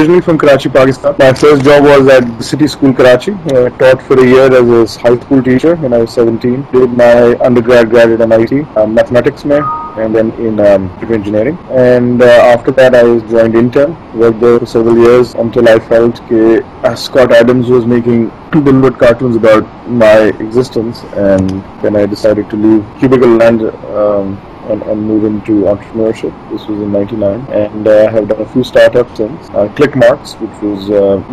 originally from Karachi, Pakistan. My first job was at the City School, Karachi. I taught for a year as a high school teacher when I was 17. Did my undergrad at MIT, mathematics and then in engineering. And after that, I joined Intel, worked there for several years until I felt that Scott Adams was making Bollywood cartoons about my existence, and then I decided to leave cubicle land and move into entrepreneurship. This was in '99, and I have done a few startups since. Clickmarks, which was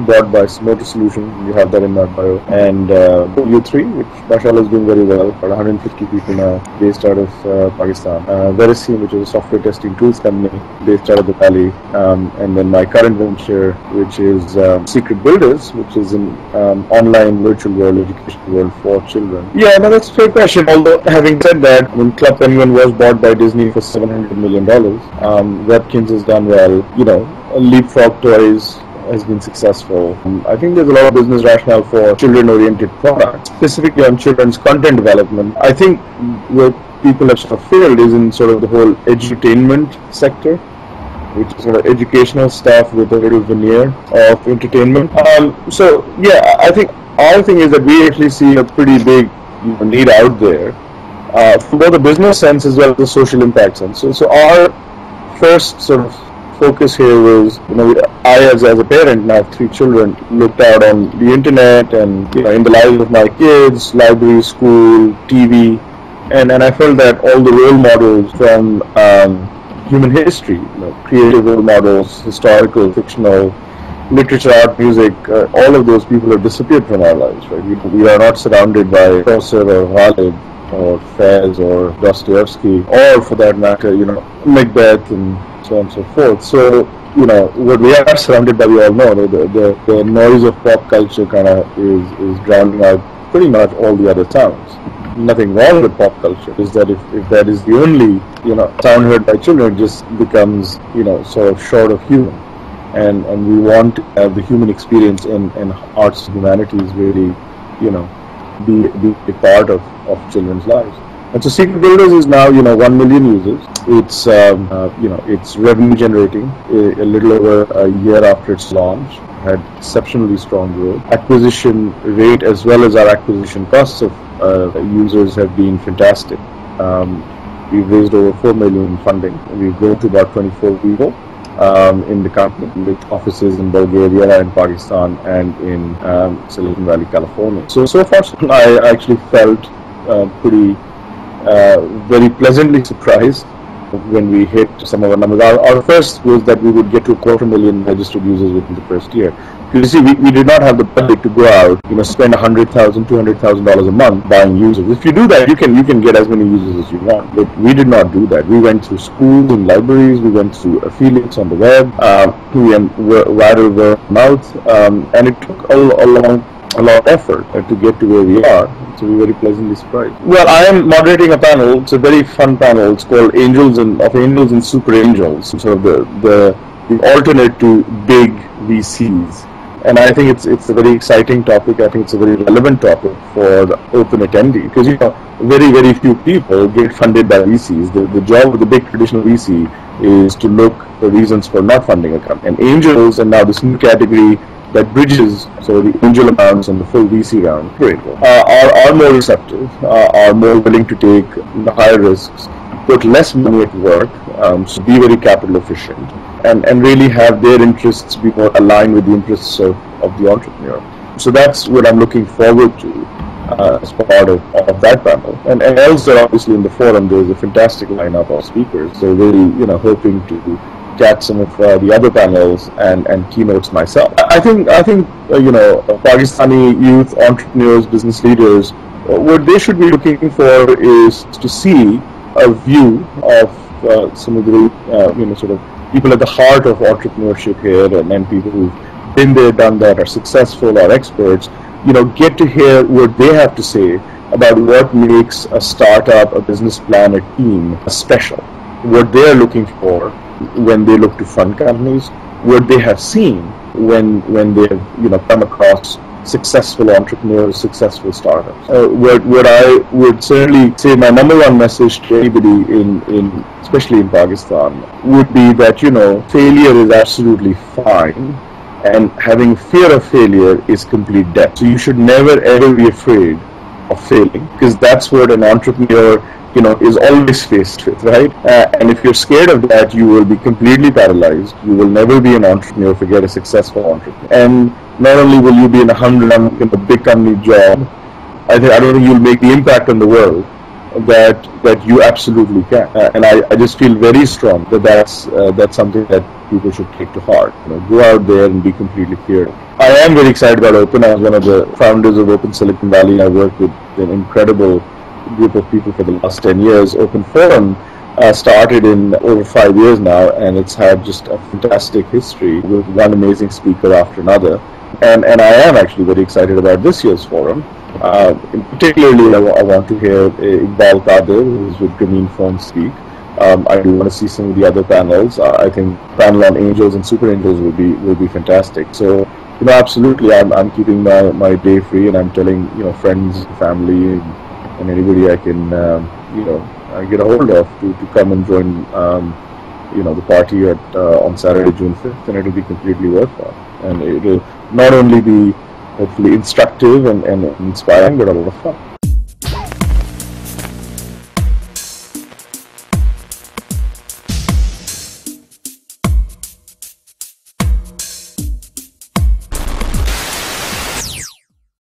bought by Motor Solutions, you have that in my bio, and U3, which mashallah is doing very well, about 150 people now, based out of Pakistan. Verisym, which is a software testing tools company based out of the Valley, and then my current venture, which is Secretbuilders, which is an online virtual world, education world for children. Yeah, no, that's a fair question. Although, having said that, when Club Penguin was bought by Disney for $700 million, Webkins has done well. Leapfrog Toys has been successful. I think there's a lot of business rationale for children-oriented products, specifically on children's content development. I think where people have sort of failed is in sort of the whole edutainment sector, which is sort of educational stuff with a little veneer of entertainment. So yeah, I think our thing is that we actually see a pretty big need out there. From both the business sense as well as the social impact sense. So our first sort of focus here was, I as a parent, now have 3 children, looked out on the internet and in the lives of my kids, library, school, TV, and I felt that all the role models from human history, creative role models, historical, fictional, literature, art, music, all of those people have disappeared from our lives, right? We are not surrounded by Chaucer or Ghalib or Fez or Dostoevsky, or for that matter, Macbeth and so on and so forth. So, what we are surrounded by, we all know, the noise of pop culture kind of is drowning out pretty much all the other sounds. Nothing wrong with pop culture, is that if that is the only, sound heard by children, it just becomes, sort of short of human. And we want to have the human experience in arts and humanities really, be a part of children's lives. And so Secretbuilders is now 1 million users. It's it's revenue generating a little over a year after its launch. Had exceptionally strong growth. Acquisition rate as well as our acquisition costs of users have been fantastic. We've raised over 4 million in funding. We've grown to about 24 people in the company, with offices in Bulgaria, in Pakistan, and in Silicon Valley, California. So far, I actually felt pretty very pleasantly surprised when we hit some of our numbers. Our first was that we would get to 250,000 registered users within the first year. You see, we did not have the budget to go out, spend $100,000, $200,000 a month buying users. If you do that, you can get as many users as you want. But we did not do that. We went through schools and libraries. We went through affiliates on the web. We went viral word of mouth, and it took a lot of effort to get to where we are. So we were very pleasantly surprised. Well, I am moderating a panel. It's a very fun panel. It's called Angels and Super Angels, sort of the alternate to big VCs. And I think it's a very exciting topic. I think it's a very relevant topic for the open attendee, because very, very few people get funded by VCs. The job of the big traditional VC is to look for reasons for not funding a company. And angels, and now this new category that bridges the angel amounts and the full VC round, are more receptive, are more willing to take the higher risks, put less money at work, so be very capital efficient, and really have their interests be more aligned with the interests of the entrepreneur. So that's what I'm looking forward to as part of that panel. And elsewhere, obviously, in the forum, there's a fantastic lineup of speakers. So really, hoping to catch some of the other panels and keynotes myself. I think Pakistani youth entrepreneurs, business leaders, what they should be looking for is to see a view of some of the sort of people at the heart of entrepreneurship here, and people who've been there, done that, are successful, are experts. Get to hear what they have to say about what makes a startup, a business plan, a team special, what they're looking for when they look to fund companies, what they have seen when they have come across successful entrepreneurs, successful startups. What I would certainly say, my number one message to anybody especially in Pakistan, would be that failure is absolutely fine, And having fear of failure is complete death. So you should never ever be afraid of failing, because that's what an entrepreneur, is always faced with, right? And if you're scared of that, you will be completely paralyzed. You will never be an entrepreneur, forget a successful entrepreneur. And not only will you be in a big company job, I don't think you'll make the impact on the world that you absolutely can. And I just feel very strong that that's something that people should take to heart. Go out there and be completely fearless. I am very excited about Open. I was one of the founders of Open Silicon Valley. I worked with an incredible group of people for the last 10 years. OpenForum started in over 5 years now, and it's had just a fantastic history with one amazing speaker after another. And I am actually very excited about this year's forum. Particularly, I want to hear Iqbal Qadir, who is with Grameen Phone, speak. I do want to see some of the other panels. I think panel on angels and super angels will be fantastic. So, absolutely, I'm keeping my day free, and I'm telling friends, family, and anybody I can get a hold of to come and join the party on Saturday, June 5th, and it'll be completely worthwhile. And it'll not only be hopefully instructive and inspiring, but a lot of fun.